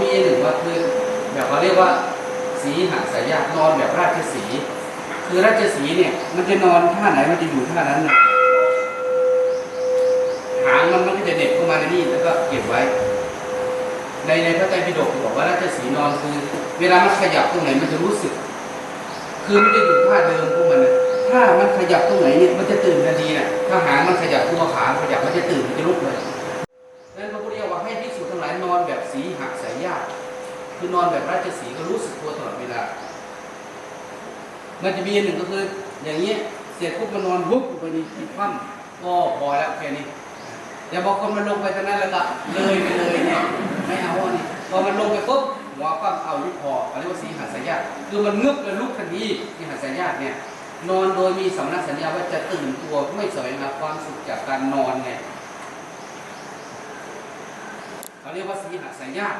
มีหนึ่งว่าคือแบบเขาเรียกว่าสีหสายญาตินอนแบบราชสีห์คือราชสีห์เนี่ยมันจะนอนท่าไหนมันจะอยู่ท่านั้นนะหางมันก็จะเด็บเข้ามาในนี่แล้วก็เก็บไว้ในพระไตรปิฎกบอกว่าราชสีห์นอนคือเวลามันขยับตรงไหนมันจะรู้สึกคือมันจะอยู่ท่าเดิมของมันนะถ้ามันขยับตรงไหนเนี่ยมันจะตื่นทันทีน่ะถ้าหางมันขยับตัวขาขยับมันจะตื่นมันจะลุกเลยดังนั้นพระพุทธเจ้าว่าให้ภิกษุทั้งหลายนอนแบบสีหสายญาติคือนอนแบบราชสีห์ก็รู้สึกตัวตลอดเวลามันจะมีอันหนึ่งก็คืออย่างนี้เสร็จปุ๊บมันนอนวุบไปนี่ติดคว่ำก็พอแล้วแค่นี้อย่าบอกคนมันลงไปตรงนั้นแล้วก็เลยไปเลยเนี่ยไม่เอาอันนี้พอมันลงไปปุ๊บหัวคว่ำเอายุบพอเรียกว่าสีหสายญาติคือมันงึบแล้วลุกทันทีสีหสายญาติเนี่ยนอนโดยมีสำนักสัญญาว่าจะตื่นตัวไม่แสวงหาความสุขจากการนอนไงเขาเรียกว่าสีหสายญาติ